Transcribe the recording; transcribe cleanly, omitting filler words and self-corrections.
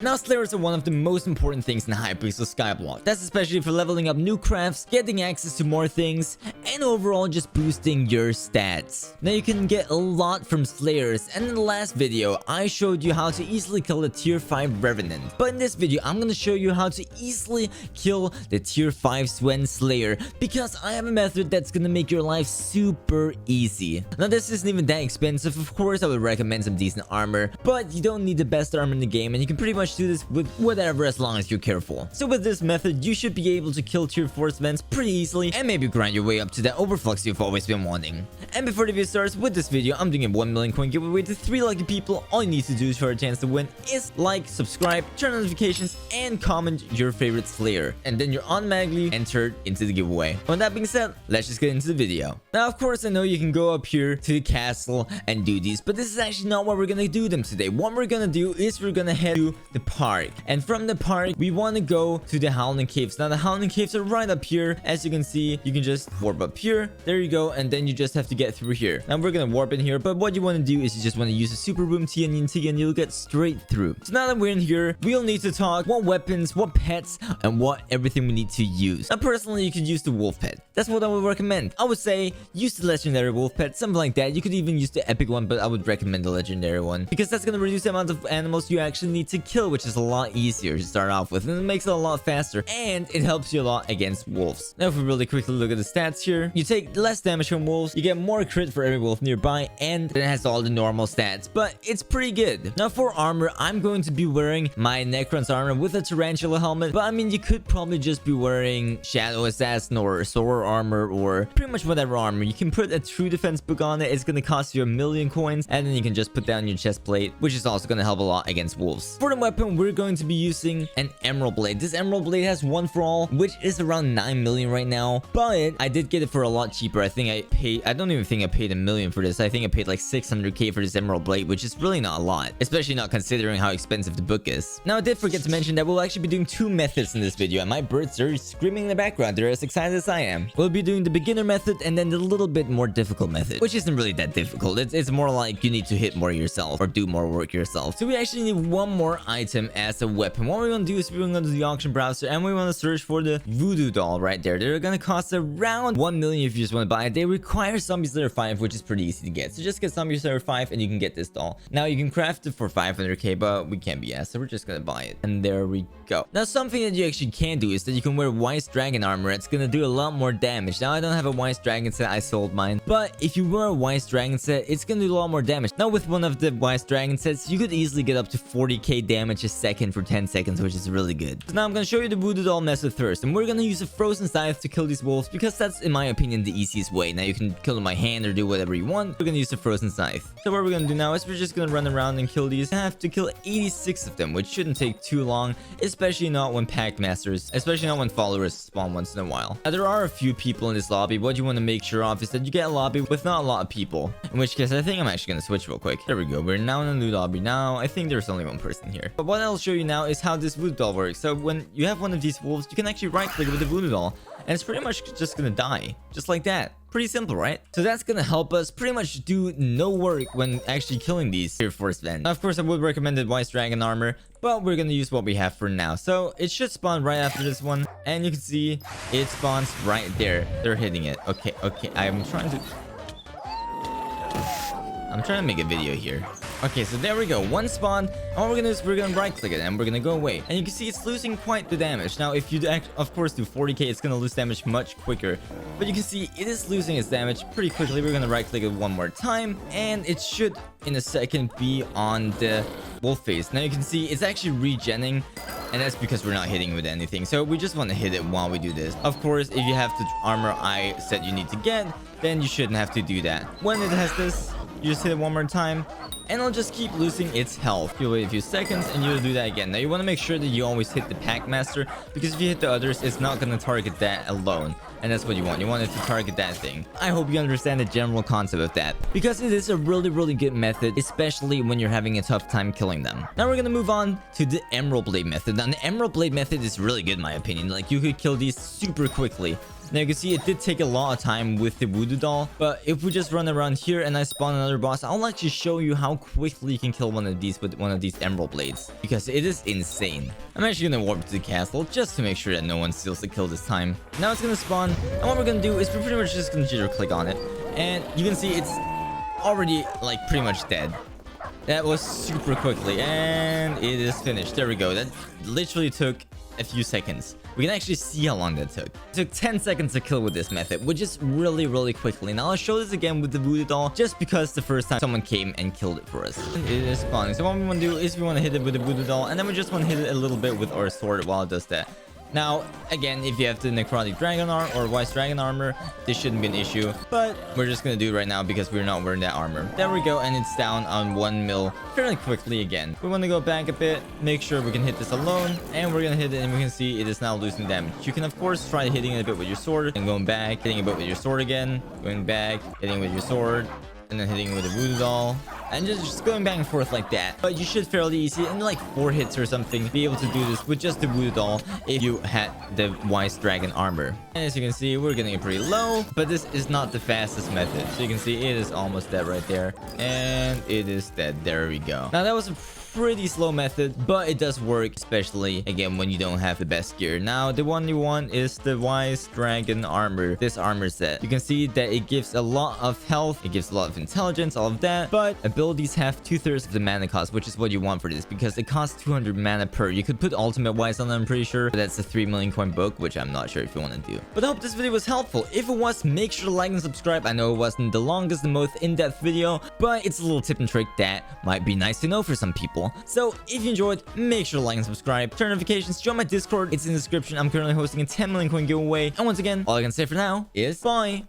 Now, Slayers are one of the most important things in Hypixel Skyblock. That's especially for leveling up new crafts, getting access to more things, and overall just boosting your stats. Now, you can get a lot from Slayers, and in the last video, I showed you how to easily kill the tier 5 Revenant. But in this video, I'm gonna show you how to easily kill the tier 5 Sven Slayer, because I have a method that's gonna make your life super easy. Now, this isn't even that expensive. Of course, I would recommend some decent armor, but you don't need the best armor in the game, and you can pretty much do this with whatever as long as you're careful. So with this method, you should be able to kill tier 4 Svens pretty easily and maybe grind your way up to that overflux you've always been wanting. And before the video starts, with this video, I'm doing a 1 million coin giveaway to 3 lucky people. All you need to do for a chance to win is like, subscribe, turn on notifications, and comment your favorite Slayer. And then you're automatically entered into the giveaway. With that being said, let's just get into the video. Now, of course, I know you can go up here to the castle and do these, but this is actually not what we're gonna do them today. What we're gonna do is we're gonna head to the park. And from the park, we want to go to the Howling Caves. Now, the Howling Caves are right up here. As you can see, you can just warp up here. There you go. And then you just have to get through here. Now, we're going to warp in here. But what you want to do is you just want to use a super boom TNT and you'll get straight through. So now that we're in here, we'll need to talk what weapons, what pets, and what everything we need to use. Now, personally, you could use the wolf pet. That's what I would recommend. I would say use the legendary wolf pet, something like that. You could even use the epic one, but I would recommend the legendary one because that's going to reduce the amount of animals you actually need to kill, which is a lot easier to start off with, and it makes it a lot faster, and it helps you a lot against wolves. Now, if we really quickly look at the stats here, you take less damage from wolves, you get more crit for every wolf nearby, and it has all the normal stats, but it's pretty good. Now, for armor, I'm going to be wearing my Necron's armor with a tarantula helmet, but I mean, you could probably just be wearing Shadow Assassin or Solar armor or pretty much whatever armor. You can put a true defense book on it. It's going to cost you 1,000,000 coins, and then you can just put down your chest plate, which is also going to help a lot against wolves. For the weapon, we're going to be using an emerald blade. This emerald blade has one for all, which is around 9 million right now, but I did get it for a lot cheaper. I don't even think I paid 1,000,000 for this. I think I paid like 600k for this emerald blade, which is really not a lot, especially not considering how expensive the book is. Now, I did forget to mention that we'll actually be doing 2 methods in this video, and my birds are screaming in the background. They're as excited as I am. We'll be doing the beginner method and then the little bit more difficult method, which isn't really that difficult. It's more like you need to hit more yourself or do more work yourself. So we actually need one more item as a weapon. What we want to do is we're going to go to the auction browser and we want to search for the voodoo doll right there. They're going to cost around 1 million if you just want to buy it. They require Zombie Slayer 5, which is pretty easy to get. So just get Zombie Slayer 5 and you can get this doll. Now, you can craft it for 500k, but we can't be asked, so we're just going to buy it. And there we go. Now, something that you actually can do is that you can wear Wise Dragon armor. It's going to do a lot more damage. Now, I don't have a Wise Dragon set. I sold mine. But if you wear a Wise Dragon set, it's going to do a lot more damage. Now, with one of the Wise Dragon sets, you could easily get up to 40k damage a second for 10 seconds, which is really good. So now I'm going to show you the voodoo doll method first, and we're going to use a frozen scythe to kill these wolves because that's, in my opinion, the easiest way. Now, you can kill them by hand or do whatever you want. We're going to use the frozen scythe. So what we're going to do now is we're just going to run around and kill these. I have to kill 86 of them, which shouldn't take too long, especially not when pack masters, especially not when followers spawn once in a while. Now, there are a few people in this lobby. What you want to make sure of is that you get a lobby with not a lot of people, in which case I think I'm actually going to switch real quick. There we go. We're now in a new lobby. Now I think there's only one person here, but what I'll show you now is how this voodoo doll works. So when you have one of these wolves, you can actually right click with the voodoo doll and it's pretty much just gonna die just like that. Pretty simple, right? So that's gonna help us pretty much do no work when actually killing these tier 4 Sven. Of course, I would recommend the Wise Dragon armor, but we're gonna use what we have for now. So it should spawn right after this one, and you can see it spawns right there. They're hitting it. Okay, I'm trying to make a video here. Okay, so there we go. One spawn. All we're gonna do is we're gonna right click it and we're gonna go away. And you can see it's losing quite the damage. Now, if you of course do 40k, it's gonna lose damage much quicker. But you can see it is losing its damage pretty quickly. We're gonna right click it one more time, and it should in a second be on the wolf face. Now you can see it's actually regenning, and that's because we're not hitting with anything. So we just want to hit it while we do this. Of course, if you have the armor I said you need to get, then you shouldn't have to do that. When it has this, you just hit it one more time, and it'll just keep losing its health. You'll wait a few seconds and you'll do that again. Now, you want to make sure that you always hit the pack master, because if you hit the others, it's not going to target that alone, and that's what you want. You want it to target that thing. I hope you understand the general concept of that, because it is a really good method, especially when you're having a tough time killing them. Now we're gonna move on to the emerald blade method. Now, the emerald blade method is really good in my opinion. Like, you could kill these super quickly. Now you can see it did take a lot of time with the voodoo doll, but if we just run around here and I spawn another boss, I'll actually show you how quickly you can kill one of these with one of these emerald blades, because it is insane. I'm actually gonna warp to the castle just to make sure that no one steals the kill this time. Now it's gonna spawn, and what we're gonna do is we're pretty much just gonna jitter click on it, and you can see it's already like pretty much dead. That was super quickly, and it is finished. There we go. That literally took a few seconds. We can actually see how long that took. It took 10 seconds to kill with this method, which is really quickly. Now I'll show this again with the voodoo doll, just because the first time someone came and killed it for us. It is spawning. So what we want to do is we want to hit it with the voodoo doll, and then we just want to hit it a little bit with our sword while it does that. Now, again, if you have the necrotic dragon armor or wise dragon armor, this shouldn't be an issue, but we're just gonna do it right now because we're not wearing that armor. There we go, and it's down on 1 mil fairly quickly again. We want to go back a bit, make sure we can hit this alone, and we're gonna hit it, and we can see it is now losing damage. You can of course try hitting it a bit with your sword, and going back, hitting a bit with your sword again, going back, hitting with your sword, and then hitting with a voodoo doll, and just going back and forth like that. But you should fairly easy, in like 4 hits or something, be able to do this with just the voodoo doll if you had the wise dragon armor. And as you can see, we're getting it pretty low, but this is not the fastest method. So you can see it is almost dead right there, and it is dead. There we go. Now that was a pretty slow method, but it does work, especially again when you don't have the best gear. Now the one you want is the wise dragon armor, this armor set. You can see that it gives a lot of health, it gives a lot of intelligence, all of that, but abilities have 2/3 of the mana cost, which is what you want for this, because it costs 200 mana per. You could put ultimate wise on it, I'm pretty sure, but that's a 3 million coin book, which I'm not sure if you want to do. But I hope this video was helpful. If it was, make sure to like and subscribe. I know it wasn't the longest, the most in-depth video, but it's a little tip and trick that might be nice to know for some people. So if you enjoyed, make sure to like and subscribe, turn notifications, join my Discord, it's in the description. I'm currently hosting a 10 million coin giveaway, and once again, all I can say for now is bye.